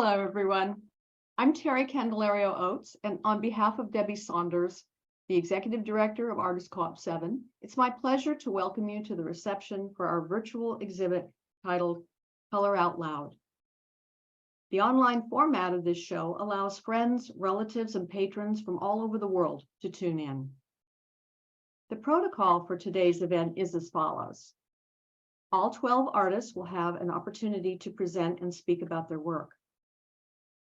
Hello, everyone. I'm Terry Candelario Oates, and on behalf of Debbie Saunders, the Executive Director of Artists Co-op 7, it's my pleasure to welcome you to the reception for our virtual exhibit titled Color Out Loud. The online format of this show allows friends, relatives, and patrons from all over the world to tune in. The protocol for today's event is as follows. All 12 artists will have an opportunity to present and speak about their work.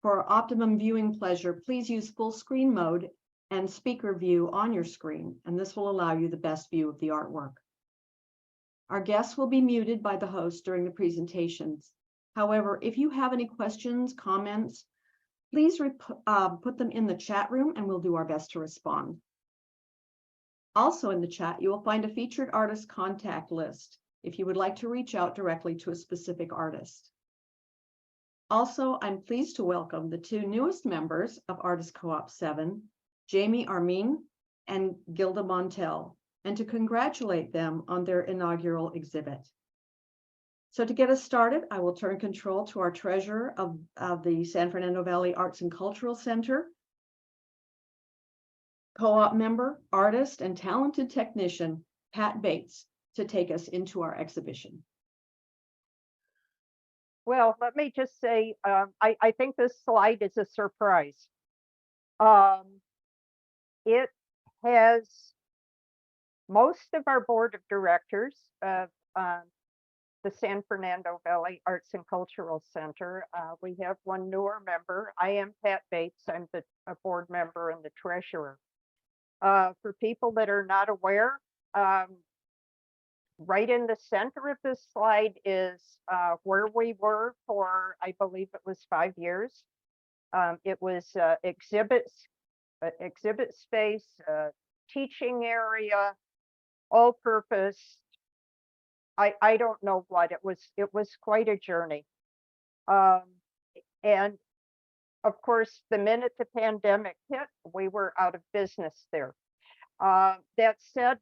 For optimum viewing pleasure, please use full screen mode and speaker view on your screen, and this will allow you the best view of the artwork. Our guests will be muted by the host during the presentations. However, if you have any questions, comments, please put them in the chat room and we'll do our best to respond. Also in the chat, you will find a featured artist contact list if you would like to reach out directly to a specific artist. Also, I'm pleased to welcome the two newest members of Artists Co-op 7, Jamie Armin and Gilda Montel, and to congratulate them on their inaugural exhibit. So to get us started, I will turn control to our treasurer of the San Fernando Valley Arts and Cultural Center, co-op member, artist, and talented technician, Pat Bates, to take us into our exhibition. Well, let me just say, I think this slide is a surprise. It has most of our board of directors of the San Fernando Valley Arts and Cultural Center. We have one newer member. I am Pat Bates. I'm a board member and the treasurer. For people that are not aware, right in the center of this slide is where we were for, I believe it was 5 years. It was exhibit space, teaching area, all purpose. I don't know what it was quite a journey. And of course, the minute the pandemic hit, we were out of business there. That said,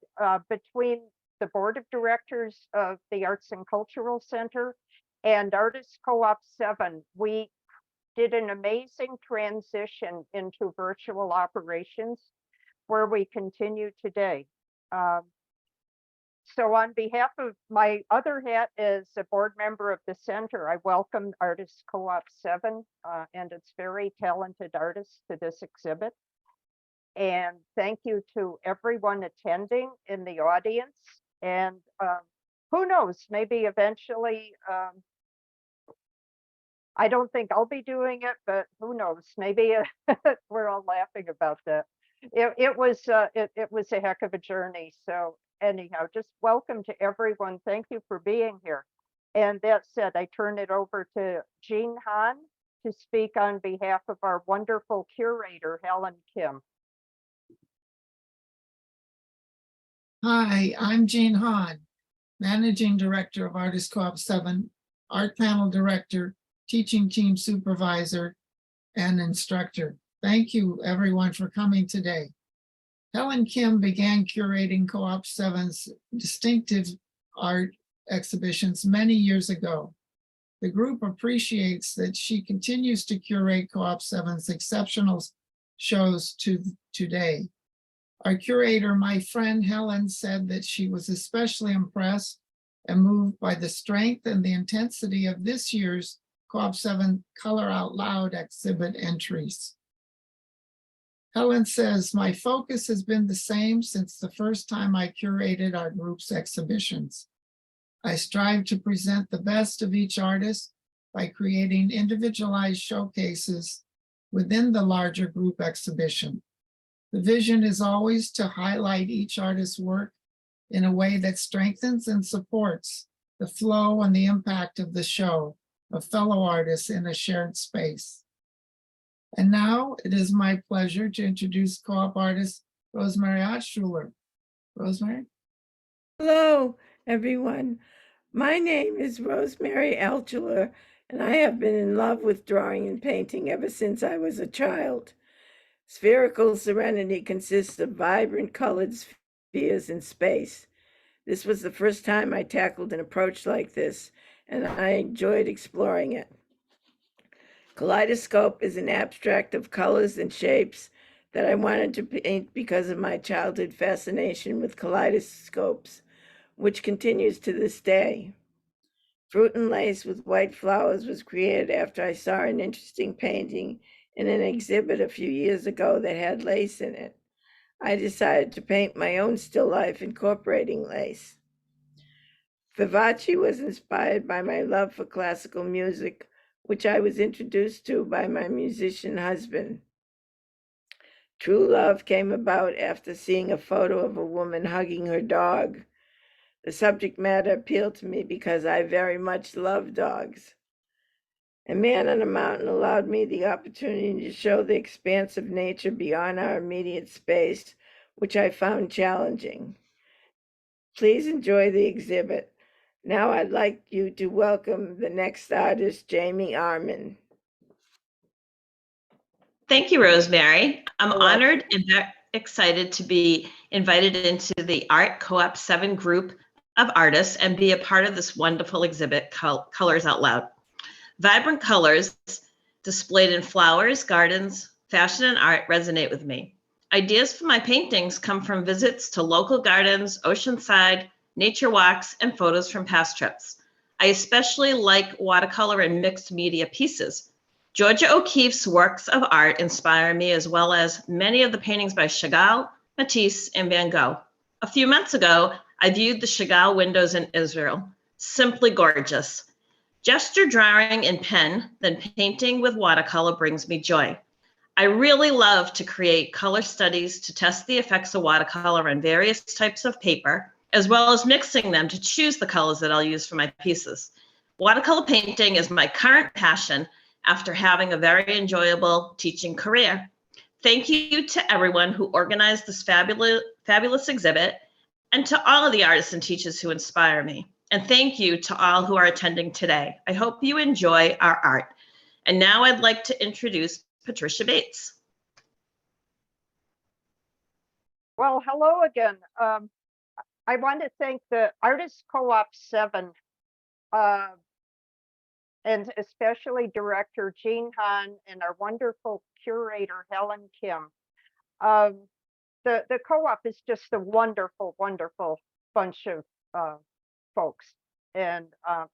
between the board of directors of the Arts and Cultural Center and Artists Co-op 7, we did an amazing transition into virtual operations where we continue today. So on behalf of my other hat as a board member of the center, I welcome Artists Co-op 7 and its very talented artists to this exhibit. And thank you to everyone attending in the audience. And who knows, maybe eventually, I don't think I'll be doing it, but who knows, maybe we're all laughing about that. It was a heck of a journey. So anyhow, just welcome to everyone. Thank you for being here. And that said, I turn it over to Jean Han to speak on behalf of our wonderful curator, Helen Kim. Hi, I'm Jean Han, Managing Director of Artists Co-op 7, Art Panel Director, Teaching Team Supervisor, and Instructor. Thank you everyone for coming today. Helen Kim began curating Co-op 7's distinctive art exhibitions many years ago. The group appreciates that she continues to curate Co-op 7's exceptional shows to today. Our curator, my friend Helen, said that she was especially impressed and moved by the strength and the intensity of this year's Co-op 7 Color Out Loud exhibit entries. Helen says, my focus has been the same since the first time I curated our group's exhibitions. I strive to present the best of each artist by creating individualized showcases within the larger group exhibition. The vision is always to highlight each artist's work in a way that strengthens and supports the flow and the impact of the show of fellow artists in a shared space. And now it is my pleasure to introduce co-op artist Rosemary Altschuler. Rosemary? Hello, everyone. My name is Rosemary Altschuler, and I have been in love with drawing and painting ever since I was a child. Spherical Serenity consists of vibrant colored spheres in space. This was the first time I tackled an approach like this, and I enjoyed exploring it. Kaleidoscope is an abstract of colors and shapes that I wanted to paint because of my childhood fascination with kaleidoscopes, which continues to this day. Fruit and Lace with White Flowers was created after I saw an interesting painting in an exhibit a few years ago that had lace in it. I decided to paint my own still life incorporating lace. Vivace was inspired by my love for classical music, which I was introduced to by my musician husband. True love came about after seeing a photo of a woman hugging her dog. The subject matter appealed to me because I very much love dogs. A Man on a Mountain allowed me the opportunity to show the expanse of nature beyond our immediate space, which I found challenging. Please enjoy the exhibit. Now I'd like you to welcome the next artist, Jamie Arman. Thank you, Rosemary. I'm You're welcome. honored and very excited to be invited into the Art Co-op 7 group of artists and be a part of this wonderful exhibit, Colors Out Loud. Vibrant colors displayed in flowers, gardens, fashion, and art resonate with me. Ideas for my paintings come from visits to local gardens, oceanside, nature walks, and photos from past trips. I especially like watercolor and mixed media pieces. Georgia O'Keeffe's works of art inspire me, as well as many of the paintings by Chagall, Matisse, and Van Gogh. A few months ago, I viewed the Chagall windows in Israel. Simply gorgeous. Gesture drawing in pen, then painting with watercolor brings me joy. I really love to create color studies to test the effects of watercolor on various types of paper, as well as mixing them to choose the colors that I'll use for my pieces. Watercolor painting is my current passion after having a very enjoyable teaching career. Thank you to everyone who organized this fabulous exhibit, and to all of the artists and teachers who inspire me. And thank you to all who are attending today. I hope you enjoy our art. And now I'd like to introduce Patricia Bates. Well, hello again. I want to thank the Artist Co-op 7 and especially Director Jean Han and our wonderful curator, Helen Kim. The co-op is just a wonderful, wonderful bunch of folks. And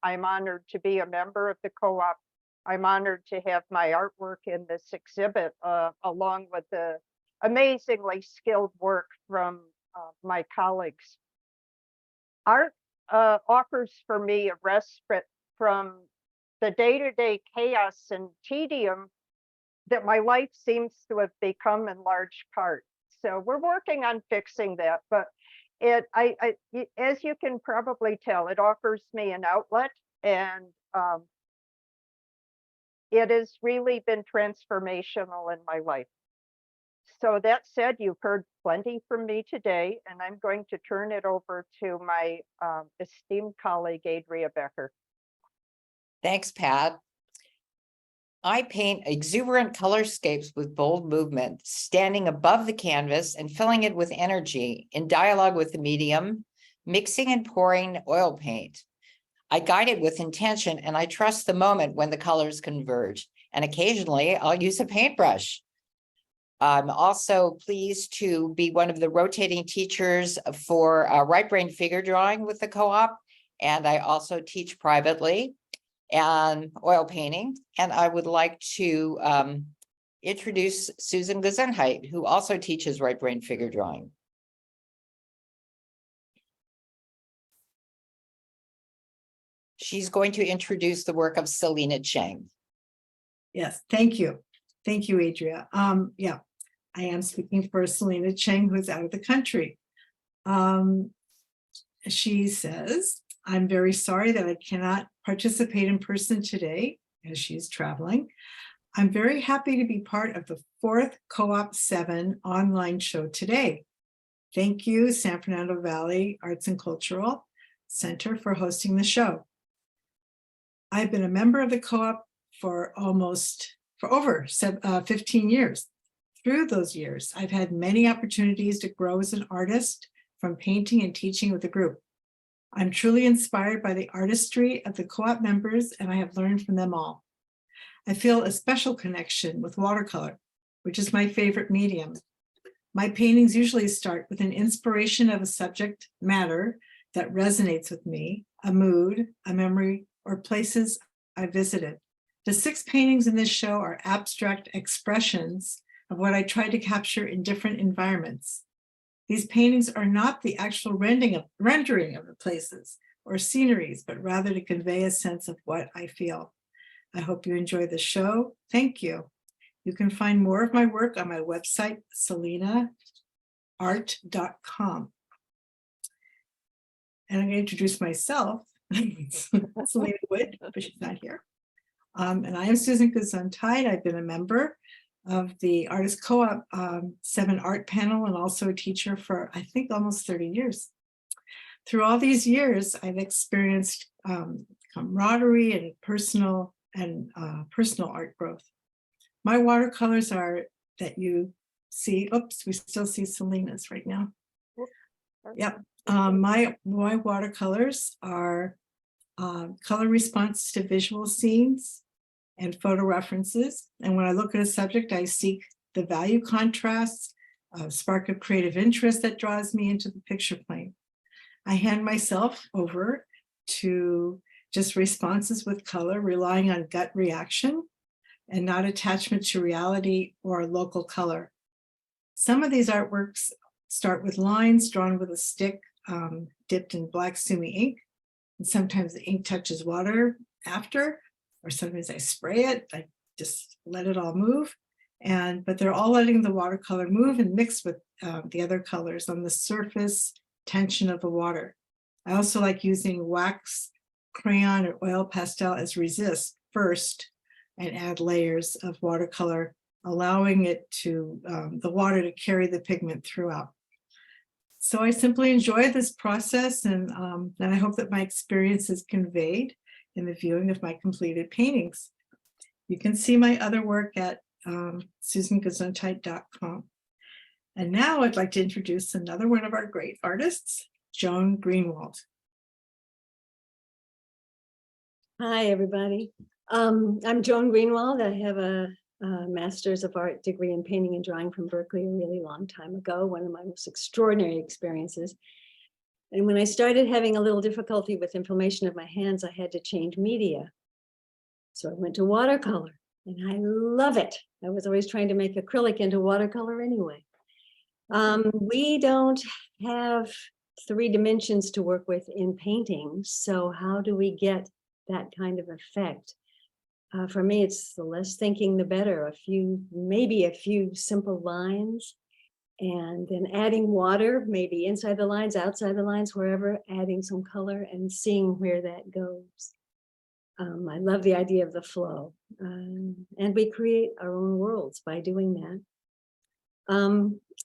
I'm honored to be a member of the co-op. I'm honored to have my artwork in this exhibit, along with the amazingly skilled work from my colleagues. Art offers for me a respite from the day-to-day chaos and tedium that my life seems to have become in large part. So we're working on fixing that, but as you can probably tell, it offers me an outlet, and it has really been transformational in my life. So that said, you've heard plenty from me today, and I'm going to turn it over to my esteemed colleague, Adria Becker. Thanks, Pat. I paint exuberant colorscapes with bold movement, standing above the canvas and filling it with energy in dialogue with the medium, mixing and pouring oil paint. I guide it with intention, and I trust the moment when the colors converge. And occasionally I'll use a paintbrush. I'm also pleased to be one of the rotating teachers for right brain figure drawing with the co-op. And I also teach privately and oil painting. And I would like to introduce Susan Gesundheit, who also teaches right brain figure drawing. She's going to introduce the work of Selena Cheng. Yes, thank you. Thank you, Adria. Yeah, I am speaking for Selena Cheng, who's out of the country. She says, I'm very sorry that I cannot participate in person today as she's traveling. I'm very happy to be part of the 4th Co-op 7 online show today. Thank you, San Fernando Valley Arts and Cultural Center, for hosting the show. I've been a member of the co-op for over 15 years. Through those years, I've had many opportunities to grow as an artist, from painting and teaching with the group. I'm truly inspired by the artistry of the co-op members, and I have learned from them all. I feel a special connection with watercolor, which is my favorite medium. My paintings usually start with an inspiration of a subject matter that resonates with me, a mood, a memory, or places I visited. The 6 paintings in this show are abstract expressions of what I tried to capture in different environments. These paintings are not the actual rendering of the places or sceneries, but rather to convey a sense of what I feel. I hope you enjoy the show. Thank you. You can find more of my work on my website, selinaart.com. And I'm going to introduce myself. Selena Wood, but she's not here. And I am Susan Gesundheit. I've been a member of the Artist Co-op 7 art panel and also a teacher for, I think, almost 30 years. Through all these years, I've experienced camaraderie and personal art growth. My watercolors are that you see. Oops, we still see Selena's right now. Yep. My watercolors are color response to visual scenes and photo references. And when I look at a subject, I seek the value contrasts, a spark of creative interest that draws me into the picture plane. I hand myself over to just responses with color, relying on gut reaction and not attachment to reality or local color. Some of these artworks start with lines drawn with a stick dipped in black sumi ink. And sometimes the ink touches water after, or sometimes I spray it. I just let it all move. But they're all letting the watercolor move and mix with the other colors on the surface tension of the water. I also like using wax, crayon, or oil pastel as resist first and add layers of watercolor, allowing it to the water to carry the pigment throughout. So I simply enjoy this process, and I hope that my experience is conveyed in the viewing of my completed paintings. You can see my other work at susangesundheit.com. And now I'd like to introduce another one of our great artists, Joan Greenwald. Hi, everybody. I'm Joan Greenwald. I have a Master's of Art degree in painting and drawing from Berkeley a really long time ago, one of my most extraordinary experiences. And when I started having a little difficulty with inflammation of my hands, I had to change media. So I went to watercolor, and I love it. I was always trying to make acrylic into watercolor anyway. We don't have 3 dimensions to work with in painting, so how do we get that kind of effect? For me, it's the less thinking, the better. Maybe a few simple lines, and then adding water, maybe inside the lines, outside the lines, wherever, adding some color and seeing where that goes. I love the idea of the flow, and we create our own worlds by doing that.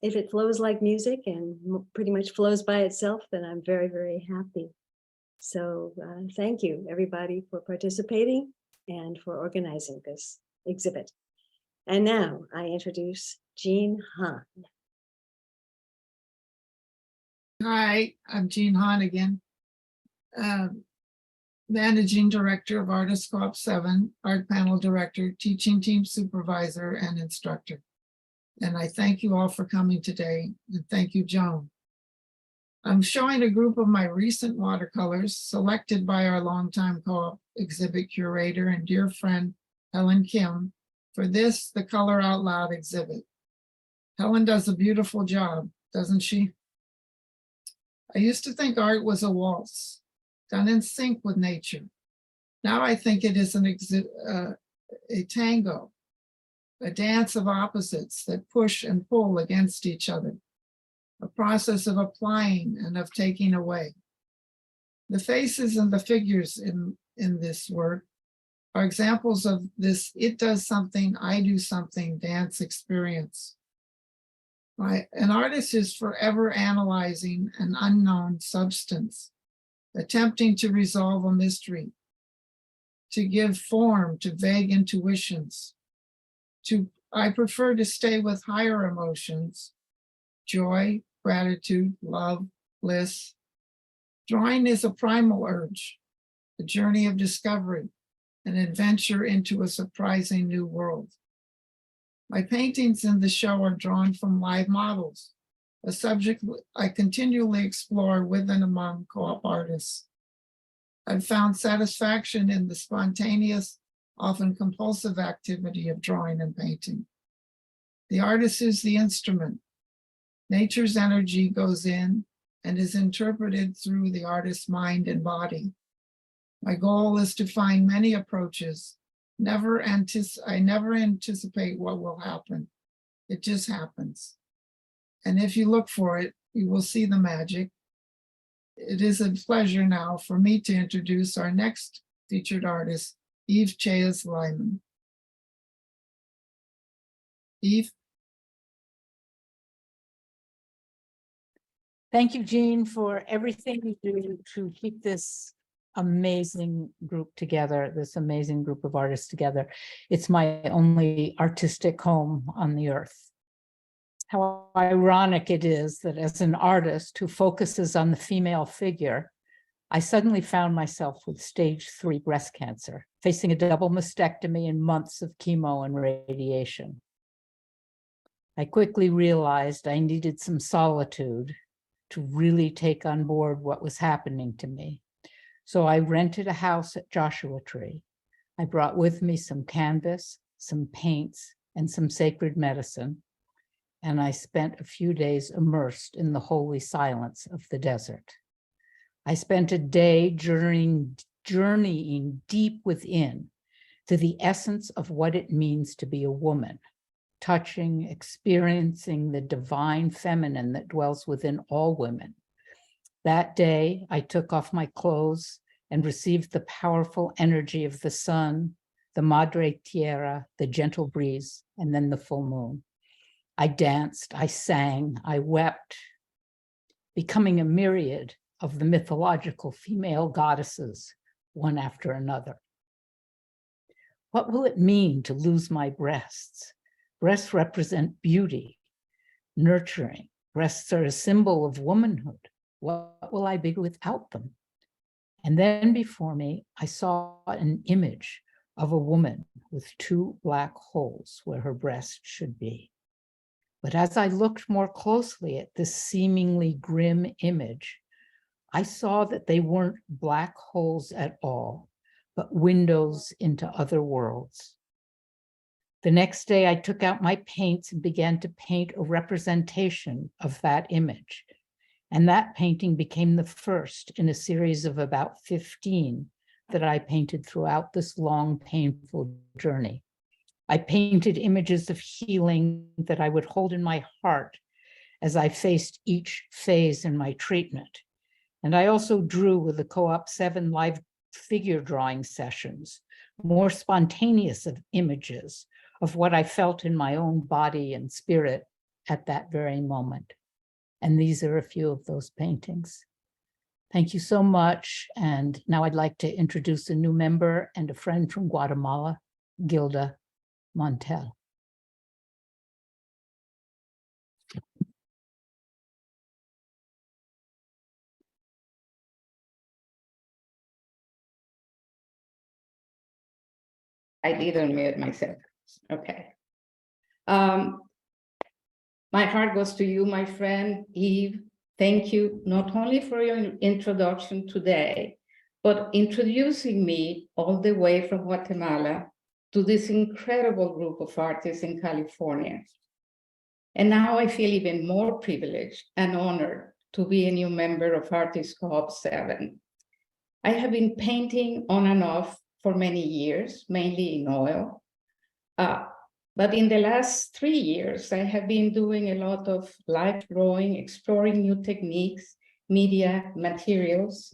If it flows like music and pretty much flows by itself, then I'm very, very happy. So thank you, everybody, for participating and for organizing this exhibit. And now I introduce Jean Hahn. Hi, I'm Jean Hahn again. Managing Director of Artist Co-op 7, Art Panel Director, Teaching Team Supervisor, and Instructor. And I thank you all for coming today, and thank you, Joan. I'm showing a group of my recent watercolors selected by our longtime co-op exhibit curator and dear friend, Helen Kim, for this, the Color Out Loud exhibit. Helen does a beautiful job, doesn't she? I used to think art was a waltz, done in sync with nature. Now I think it is a tango, a dance of opposites that push and pull against each other, a process of applying and of taking away. The faces and the figures in this work are examples of this it does something, I do something dance experience. An artist is forever analyzing an unknown substance, attempting to resolve a mystery, to give form to vague intuitions. I prefer to stay with higher emotions, joy, gratitude, love, bliss. Drawing is a primal urge, a journey of discovery, an adventure into a surprising new world. My paintings in the show are drawn from live models, a subject I continually explore with and among co-op artists. I've found satisfaction in the spontaneous, often compulsive activity of drawing and painting. The artist is the instrument. Nature's energy goes in and is interpreted through the artist's mind and body. My goal is to find many approaches. I never anticipate what will happen. It just happens. And if you look for it, you will see the magic. It is a pleasure now for me to introduce our next featured artist, Eve Chayes-Lyman. Eve? Thank you, Jean, for everything you do to keep this amazing group together, this amazing group of artists together. It's my only artistic home on the earth. How ironic it is that as an artist who focuses on the female figure, I suddenly found myself with stage 3 breast cancer, facing a double mastectomy and months of chemo and radiation. I quickly realized I needed some solitude to really take on board what was happening to me. So I rented a house at Joshua Tree. I brought with me some canvas, some paints, and some sacred medicine. And I spent a few days immersed in the holy silence of the desert. I spent a day journeying deep within to the essence of what it means to be a woman, touching, experiencing the divine feminine that dwells within all women. That day, I took off my clothes and received the powerful energy of the sun, the Madre Tierra, the gentle breeze, and then the full moon. I danced, I sang, I wept, becoming a myriad of the mythological female goddesses, one after another. What will it mean to lose my breasts? Breasts represent beauty, nurturing. Breasts are a symbol of womanhood. What will I be without them? And then before me, I saw an image of a woman with 2 black holes where her breast should be. But as I looked more closely at this seemingly grim image, I saw that they weren't black holes at all, but windows into other worlds. The next day, I took out my paints and began to paint a representation of that image. And that painting became the first in a series of about 15 that I painted throughout this long, painful journey. I painted images of healing that I would hold in my heart as I faced each phase in my treatment. And I also drew with the Co-op 7 live figure drawing sessions, more spontaneous of images of what I felt in my own body and spirit at that very moment. And these are a few of those paintings. Thank you so much. And now I'd like to introduce a new member and a friend from Guatemala, Gilda Montel. I did unmute myself. Okay. My heart goes to you, my friend Eve. Thank you not only for your introduction today, but introducing me all the way from Guatemala to this incredible group of artists in California. And now I feel even more privileged and honored to be a new member of Artists Co-op 7. I have been painting on and off for many years, mainly in oil. But in the last 3 years, I have been doing a lot of live drawing, exploring new techniques, media, materials.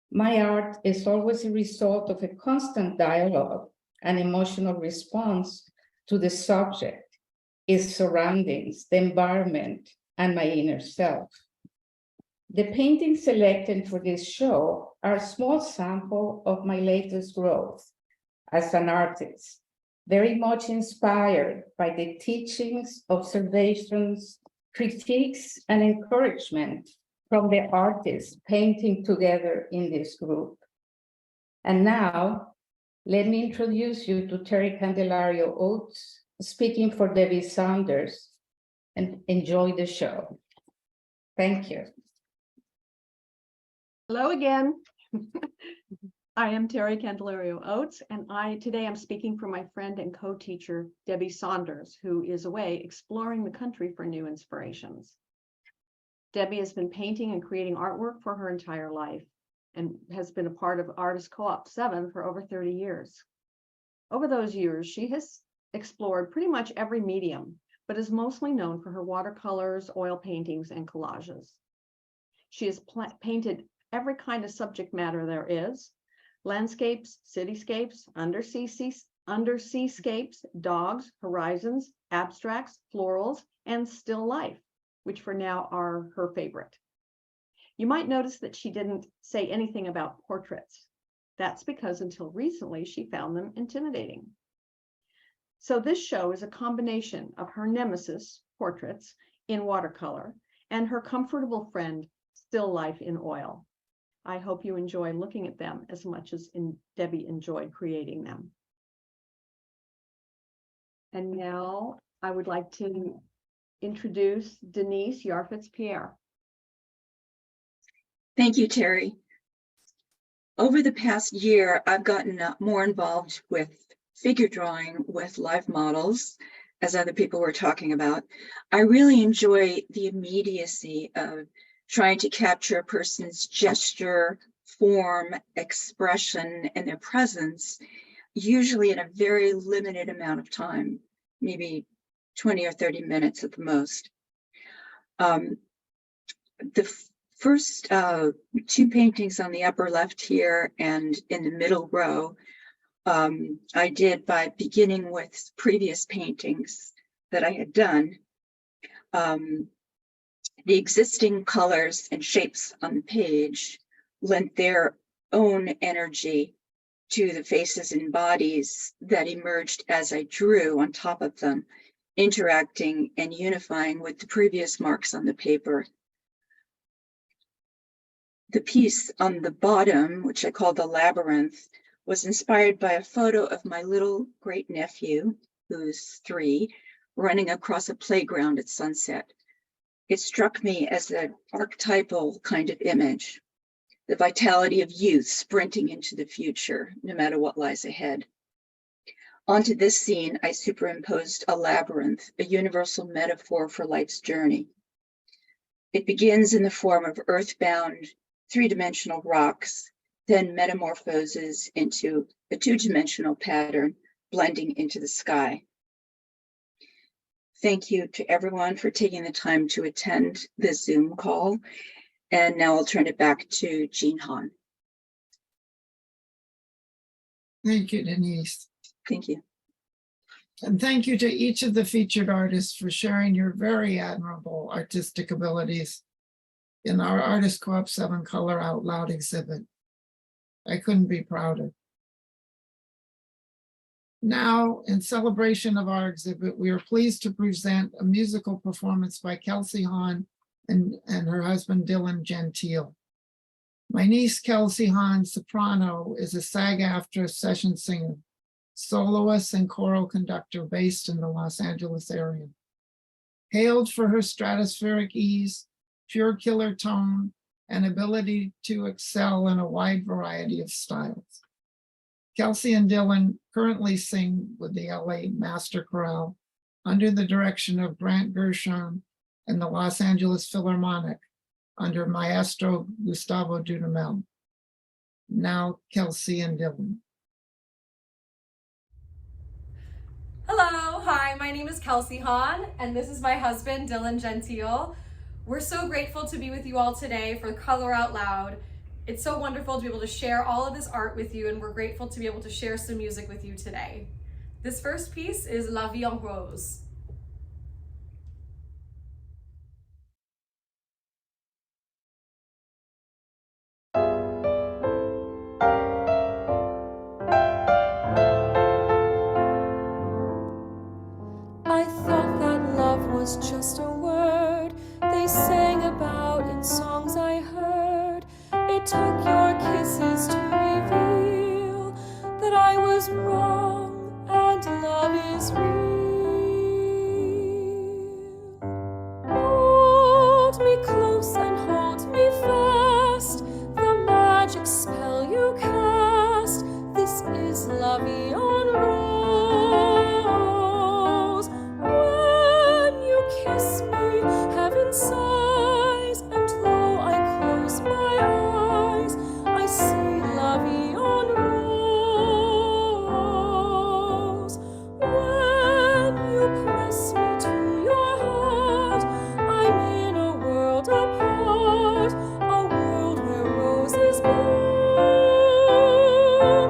My art is always a result of a constant dialogue and emotional response to the subject, its surroundings, the environment, and my inner self. The paintings selected for this show are a small sample of my latest growth as an artist, very much inspired by the teachings, observations, critiques, and encouragement from the artists painting together in this group. And now Let me introduce you to Terry Candelario Oates, speaking for Debbie Saunders, and enjoy the show. Thank you. Hello again. I am Terry Candelario Oates, and today I'm speaking for my friend and co-teacher, Debbie Saunders, who is away exploring the country for new inspirations. Debbie has been painting and creating artwork for her entire life and has been a part of Artist Co-op 7 for over 30 years. Over those years, she has explored pretty much every medium, but is mostly known for her watercolors, oil paintings, and collages. She has painted every kind of subject matter there is: landscapes, cityscapes, underseascapes, dogs, horizons, abstracts, florals, and still life, which for now are her favorite. You might notice that she didn't say anything about portraits. That's because until recently, she found them intimidating. So this show is a combination of her nemesis, portraits, in watercolor, and her comfortable friend, still life in oil. I hope you enjoy looking at them as much as Debbie enjoyed creating them. And now I would like to introduce Denise Yarfitz-Pierre. Thank you, Terry. Over the past year, I've gotten more involved with figure drawing with live models, as other people were talking about. I really enjoy the immediacy of trying to capture a person's gesture, form, expression, and their presence, usually in a very limited amount of time, maybe 20 or 30 minutes at the most. The first two paintings on the upper left here and in the middle row, I did by beginning with previous paintings that I had done. The existing colors and shapes on the page lent their own energy to the faces and bodies that emerged as I drew on top of them, interacting and unifying with the previous marks on the paper. The piece on the bottom, which I call the labyrinth, was inspired by a photo of my little great nephew, who's 3, running across a playground at sunset. It struck me as an archetypal kind of image, the vitality of youth sprinting into the future, no matter what lies ahead. Onto this scene, I superimposed a labyrinth, a universal metaphor for life's journey. It begins in the form of earthbound, 3-dimensional rocks, then metamorphoses into a 2-dimensional pattern, blending into the sky. Thank you to everyone for taking the time to attend this Zoom call. And now I'll turn it back to Jean Han. Thank you, Denise. Thank you. And thank you to each of the featured artists for sharing your very admirable artistic abilities in our Artist Co-op 7 Color Out Loud exhibit. I couldn't be prouder. Now, in celebration of our exhibit, we are pleased to present a musical performance by Kelsey Hahn and her husband, Dylan Gentile. My niece, Kelsey Hahn, soprano, is a SAG-AFTRA session singer, soloist and choral conductor based in the Los Angeles area. Hailed for her stratospheric ease, pure killer tone, and ability to excel in a wide variety of styles. Kelsey and Dylan currently sing with the LA Master Chorale under the direction of Grant Gershon and the Los Angeles Philharmonic under Maestro Gustavo Dudamel. Now, Kelsey and Dylan. Hello, hi, my name is Kelsey Hahn, and this is my husband, Dylan Gentile. We're so grateful to be with you all today for Color Out Loud. It's so wonderful to be able to share all of this art with you, and we're grateful to be able to share some music with you today. This first piece is La Vie en Rose. I thought that love was just a word they sang about in songs I heard. It took your kisses to reveal that I was was wrong and love is real. Hold me close and hold me fast, the magic spell you cast. This is La Vie en Rose. When you kiss me, heaven sighs, and though I close my eyes, I see La Vie en Rose. When you press me to your heart, I'm in a world apart, a world where roses bloom.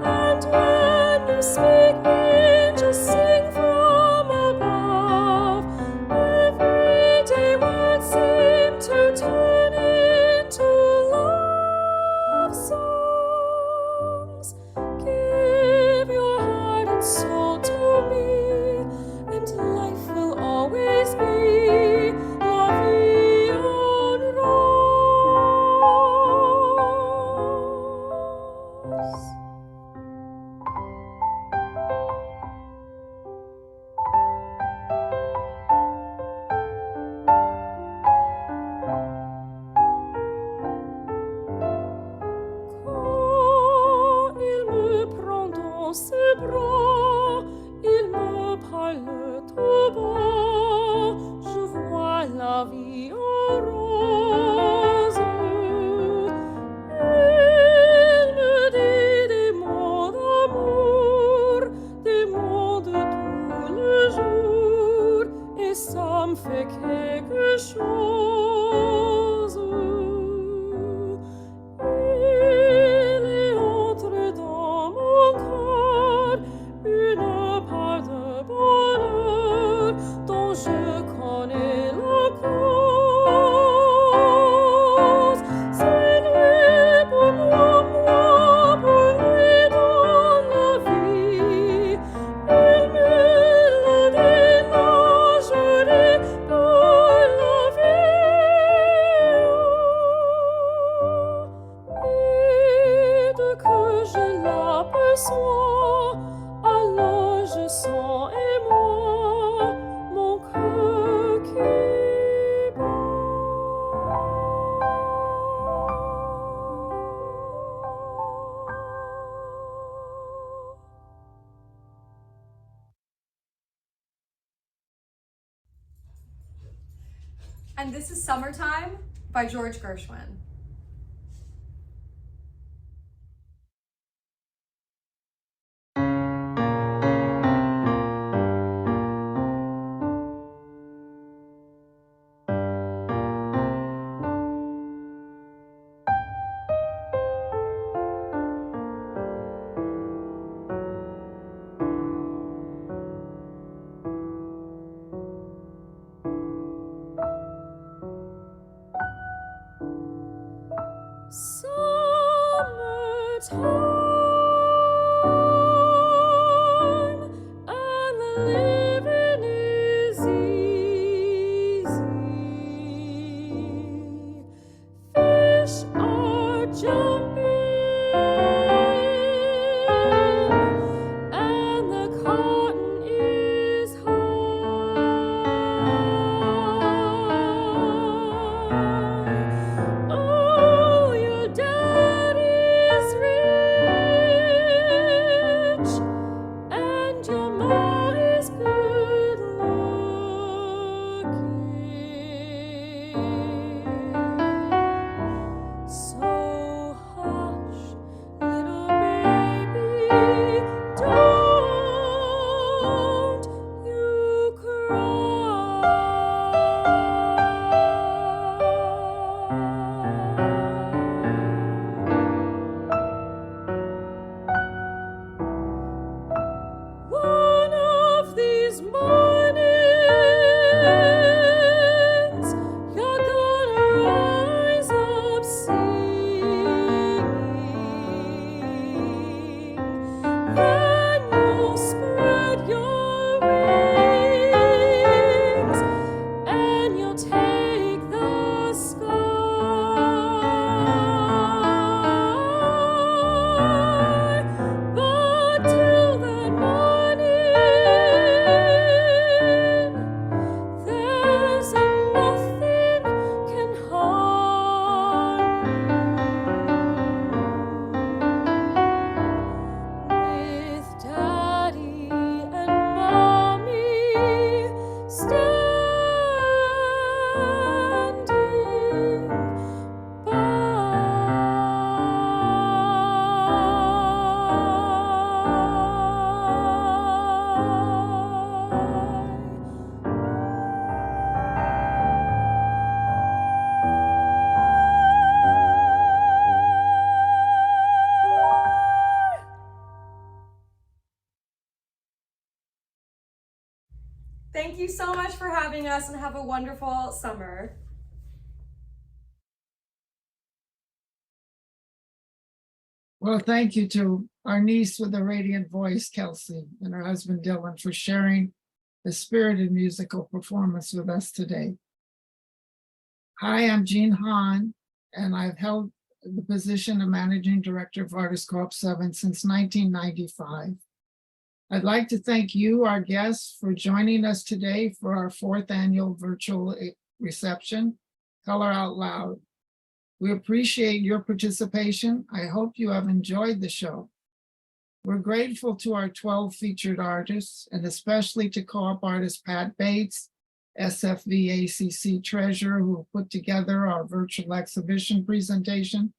And when you speak, angels sing from above. Everyday words seem to turn into love songs. Give your heart and soul to me, and life will always be La Vie en Rose. Quand il me prend dans ses bras, il me parle tout bas, je vois la vie en rose. Il me dit des mots d'amour, des mots de tous les jours, et ça me fait quelque chose. Il est entré dans mon corps une part de bonheur dont je connais la cause. C'est lui pour moi, moi pour lui dans la vie. Il me l'a dit, là je l'ai pour la vie. Et dès que je l'aperçois, alors je sens émoi mon cœur qui bat. And this is Summertime by George Gershwin. Summertime, and the living is easy. Fish are jumping, and the cotton is high. Oh, your daddy's rich, and your ma is good looking. So high. Thank you so much for having us and have a wonderful summer. Well, thank you to our niece with a radiant voice, Kelsey, and her husband, Dylan, for sharing the spirited musical performance with us today. Hi, I'm Jean Hahn, and I've held the position of Managing Director of Artists Co-op 7 since 1995. I'd like to thank you, our guests, for joining us today for our 4th annual virtual reception, Color Out Loud. We appreciate your participation. I hope you have enjoyed the show. We're grateful to our 12 featured artists, and especially to co-op artist Pat Bates, SFV ACC treasurer, who put together our virtual exhibition presentation,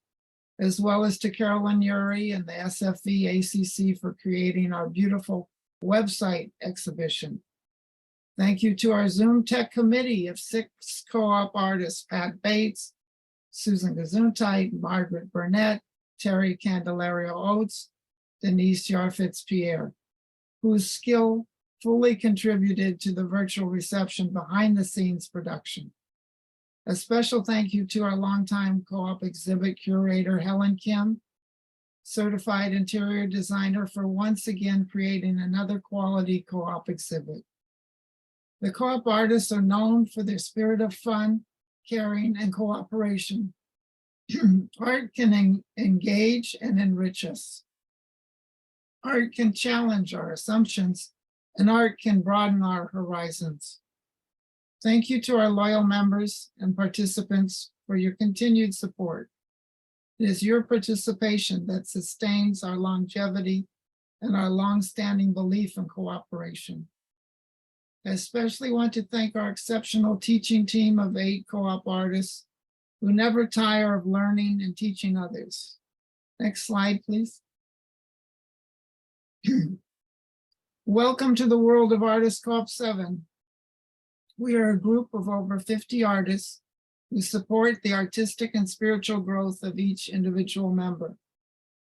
as well as to Carolyn Uri and the SFV ACC for creating our beautiful website exhibition. Thank you to our Zoom Tech Committee of 6 co-op artists, Pat Bates, Susan Gesundheit, Margaret Burnett, Terry Candelario Oates, Denise Yarfitz-Pierre, whose skill fully contributed to the virtual reception behind the scenes production. A special thank you to our longtime co-op exhibit curator, Helen Kim, certified interior designer, for once again creating another quality co-op exhibit. The co-op artists are known for their spirit of fun, caring, and cooperation. Art can engage and enrich us. Art can challenge our assumptions, and art can broaden our horizons. Thank you to our loyal members and participants for your continued support. It is your participation that sustains our longevity and our longstanding belief in cooperation. I especially want to thank our exceptional teaching team of 8 co-op artists who never tire of learning and teaching others. Next slide, please. Welcome to the world of Artists Co-op 7. We are a group of over 50 artists who support the artistic and spiritual growth of each individual member.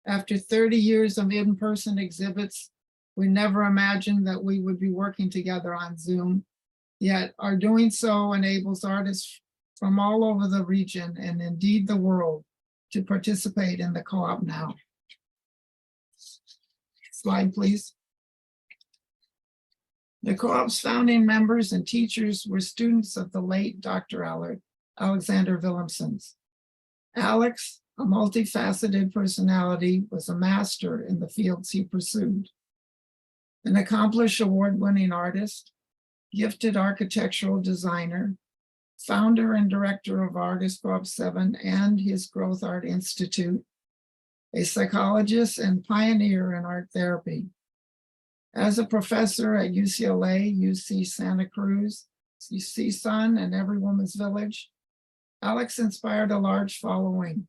After 30 years of in-person exhibits, we never imagined that we would be working together on Zoom, yet our doing so enables artists from all over the region and indeed the world to participate in the co-op now. Slide, please. The co-op's founding members and teachers were students of the late Dr. Alexander Willemsens. Alex, a multifaceted personality, was a master in the fields he pursued. An accomplished award-winning artist, gifted architectural designer, founder and director of Artists Co-op 7 and his Growth Art Institute, a psychologist and pioneer in art therapy. As a professor at UCLA, UC Santa Cruz, UC Sun, and Every Woman's Village, Alex inspired a large following.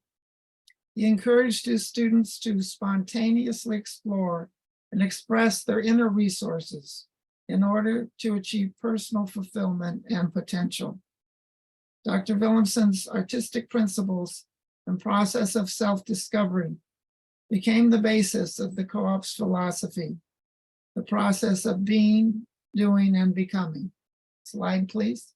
He encouraged his students to spontaneously explore and express their inner resources in order to achieve personal fulfillment and potential. Dr. Willemsen's artistic principles and process of self-discovery became the basis of the co-op's philosophy, the process of being, doing, and becoming. Slide, please.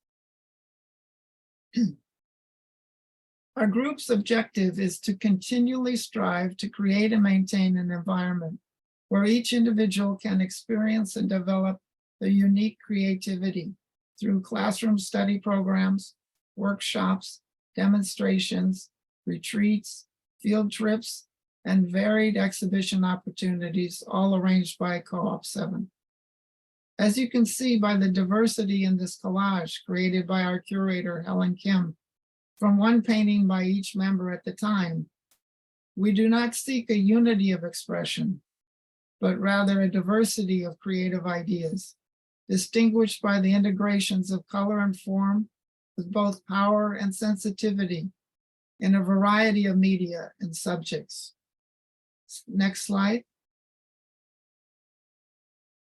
Our group's objective is to continually strive to create and maintain an environment where each individual can experience and develop their unique creativity through classroom study programs, workshops, demonstrations, retreats, field trips, and varied exhibition opportunities, all arranged by Co-op 7. As you can see by the diversity in this collage created by our curator, Helen Kim, from one painting by each member at the time, we do not seek a unity of expression, but rather a diversity of creative ideas, distinguished by the integrations of color and form with both power and sensitivity in a variety of media and subjects. Next slide.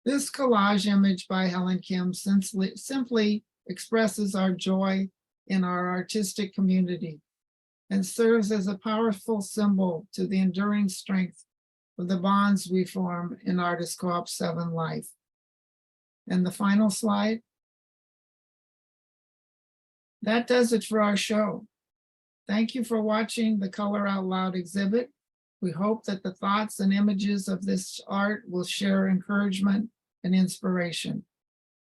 This collage image by Helen Kim simply expresses our joy in our artistic community and serves as a powerful symbol to the enduring strength of the bonds we form in Artists Co-op 7 life. And the final slide. That does it for our show. Thank you for watching the Color Out Loud exhibit. We hope that the thoughts and images of this art will share encouragement and inspiration.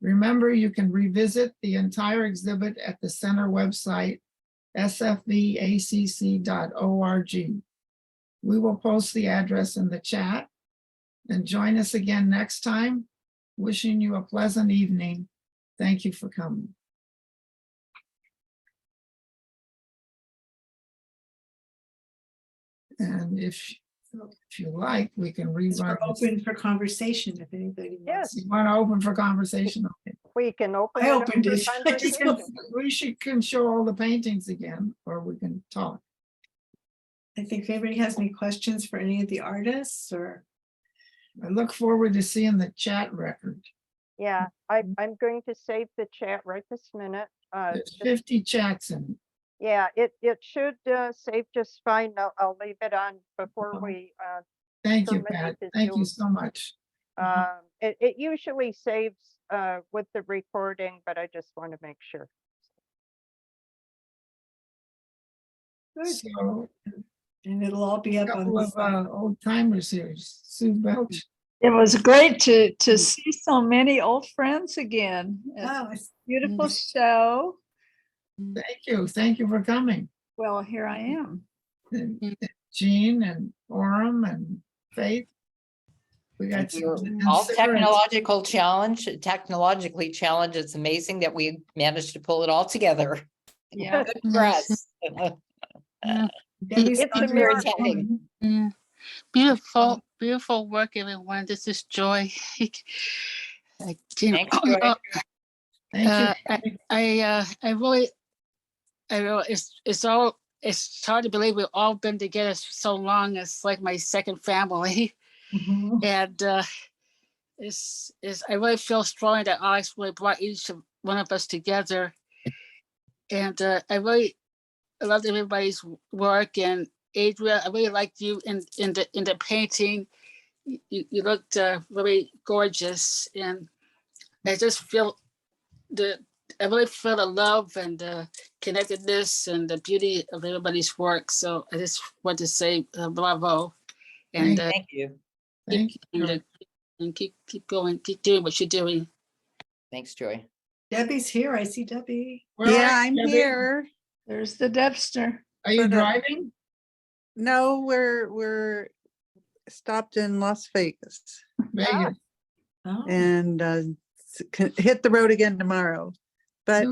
Remember, you can revisit the entire exhibit at the center website, sfvacc.org. We will post the address in the chat, and join us again next time. Wishing you a pleasant evening. Thank you for coming. And if you like, we can We're rerun. open for conversation if anybody wants. You want to open for conversation? Okay. We can open. I it up opened for it. I just conversation. Can show all the paintings again, or we can talk. I think if anybody has any questions for any of the artists or. I look forward to seeing the chat record. Yeah, I'm going to save the chat right this minute. There's 50 chats in it. Yeah, it should save just fine. I'll leave it on before we. Thank you, terminate Pat. this Thank you Zoom. so much. It usually saves with the recording, but I just want to make sure. So, And it'll all be a up on couple the of site. old timers here. Sue Belch. It was great to see so many old friends again. Oh, it's Beautiful show. Thank you. Thank you for coming. Well, here I am. And Jean and Orem and Faith. We got Thank you. some All cigarettes. technologically challenged. It's amazing that we managed to pull it all together. Yeah. Good for us. Debbie's It's a on your miracle. attending. Yeah. Beautiful, beautiful work, everyone. This is Joy. Thanks, Joy. Thank I really, it's hard to believe we've all been together so long. It's like my second family. Mhm. And I really feel strongly that Alex really brought each one of us together. And I really loved everybody's work. And Adria, I really liked you in the painting. You looked really gorgeous, and I just feel I really feel the love and the connectedness and the beauty of everybody's work. So I just want to say bravo, and Thank you. Thank you. And keep going, keep doing what you're doing. Thanks, Joy. Debbie's here. I see Debbie. Yeah, I'm here. There's the Debster. Are you driving? No, we're stopped in Las Vegas Vegas. Oh, and hit the road again tomorrow. But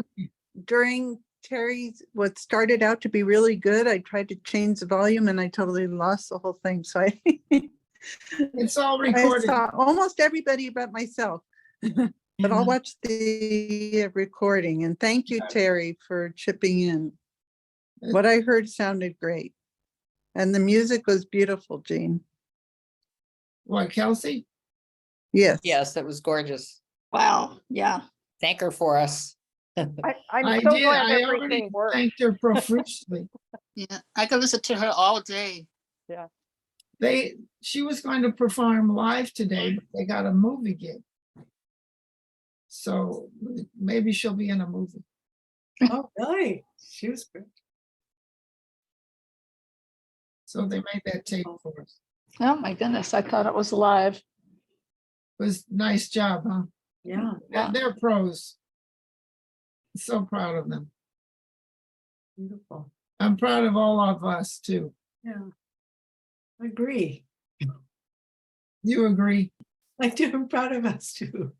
during Terry's, what started out to be really good, I tried to change the volume and I totally lost the whole thing. So It's all I recorded. saw almost everybody but myself. But I'll watch the recording, and thank you, Terry, for chipping in. What I heard sounded great. And the music was beautiful, Jean. What, Kelsey? Yes. Yes, that was gorgeous. Wow. Yeah. Thank her for us. I'm I so did. glad I everything already worked. thanked her profusely. Yeah, I could listen to her all day. Yeah. She was going to perform live today, but they got a movie gig. So maybe she'll be in a movie. oh, really? She was good. So they made that tape for us. Oh my goodness, I thought it was live. It was nice job, huh? Yeah. They're pros. So proud of them. Beautiful. I'm proud of all of us too. Yeah. I agree. You agree? I do. I'm proud of us too.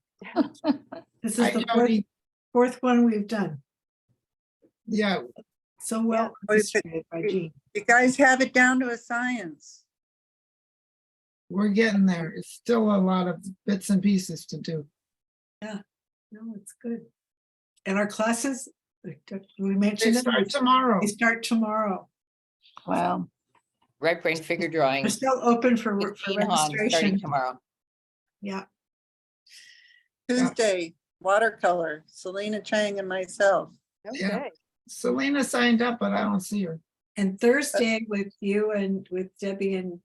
This is Hi, the Jody. fourth one we've done. Yeah, So well orchestrated by Jean. You guys have it down to a science. we're getting there. It's still a lot of bits and pieces to do. No, it's good. And our classes, we They mentioned them. start tomorrow. They start tomorrow. Wow. Right brain figure drawing. We're still open for Christine Hahn, starting registration. tomorrow. Yeah. Tuesday, watercolor, Selena Chang and myself. Yeah. Okay. Selena signed up, but I don't see her. And Thursday with you and with Debbie and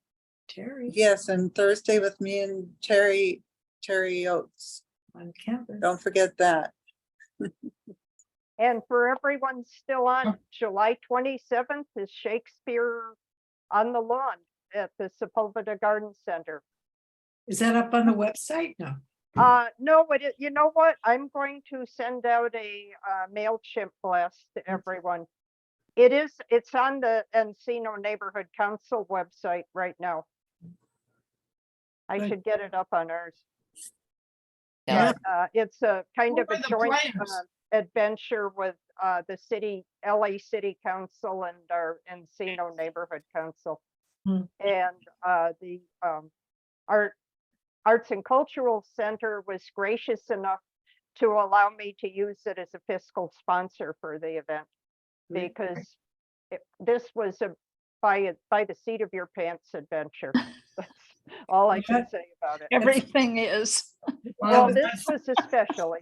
Terry Yes, and Thursday with me and Terry Oates. on campus. Don't forget that. And for everyone still on, July 27th is Shakespeare on the Lawn at the Sepulveda Garden Center. Is that up on the website? No. No, you know what? I'm going to send out a MailChimp blast to everyone. It's on the Encino Neighborhood Council website right now. I Good. should get it up on ours. Yeah. It's a kind Who of are a the joint players? adventure with the LA City Council and our Encino Neighborhood Council. Hmm. And the Arts and Cultural Center was gracious enough to allow me to use it as a fiscal sponsor for the event, Great. because this was a by the seat of your pants adventure. That's all I can say about it. Everything is. Well, this was especially.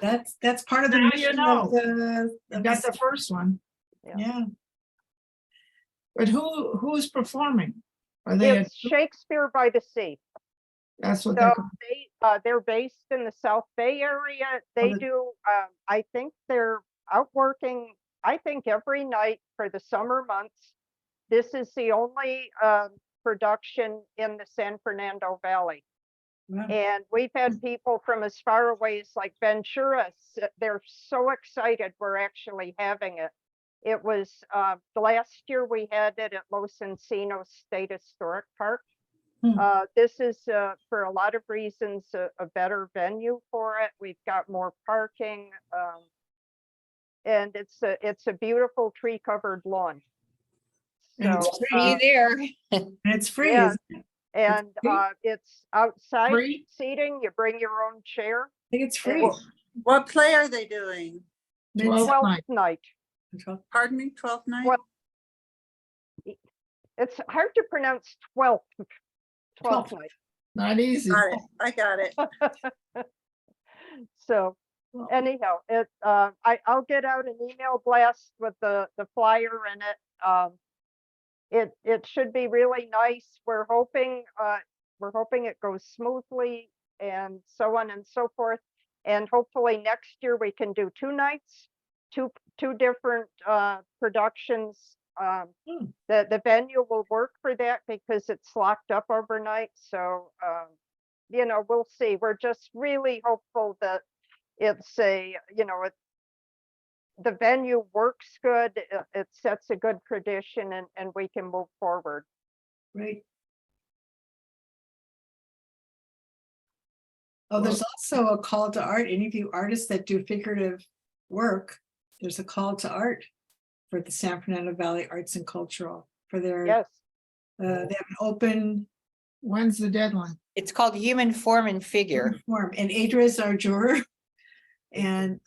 That's part of the Now you mission know. of the. You got the first one, Yeah. but who's performing? Are they? It's Shakespeare by the Sea. That's what So they're. they're based in the South Bay area. They the- do. I think they're out working. I think every night for the summer months. This is the only production in the San Fernando Valley. Wow. And we've had people from as far away as like Ventura. They're so excited we're actually having it. It was last year we had it at Los Encinos State Historic Park. This is for a lot of reasons a better venue for it. We've got more parking, and it's a beautiful tree covered lawn. And So it's free there. And it's free. yeah. Isn't it? And free? it's outside Free? seating. You bring your own chair. I think it's free. And What play are they doing? It's 12th night. Pardon me, 12th night? Well, it's hard to pronounce 12th. 12th night. Not easy. Got it. I got it. So anyhow, I'll get out an email blast with the flyer in it. It should be really nice. We're hoping it goes smoothly and so on and so forth. And hopefully next year we can do 2 nights, two different productions. The venue will work for that because it's locked up overnight. So we'll see. We're just really hopeful that it's the venue works good, it sets a good tradition, and we can move forward. Right. Oh, there's also a call to art. Any of you artists that do figurative work, there's a call to art for the San Fernando Valley Arts and Cultural for their. Yes. They have an open. When's the deadline? It's called Human Form and Figure. Form, and Adra is our juror. And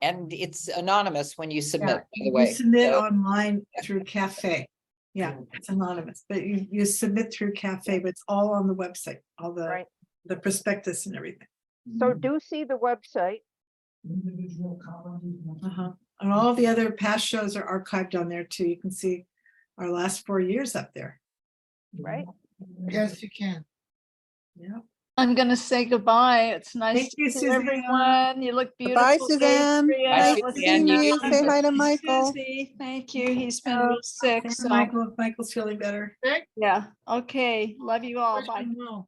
it's anonymous when you submit, by the you way. submit So- online through Cafe. Yeah, it's anonymous, but you submit through Cafe, but it's all on the website, all the the prospectus and everything. So do see the website. And all the other past shows are archived on there too. You can see our last 4 years up there. Right. Yes, you can. Yeah. I'm gonna say goodbye. It's nice Thank to you, see Suzanne. everyone. You look beautiful. Bye, Suzanne. Adria. Nice Let's to see you. Say hi to Michael. Susie, thank you. He's been real sick. Thanks, So Michael's feeling better. yeah. Okay. Love you all. Wish Bye. them well.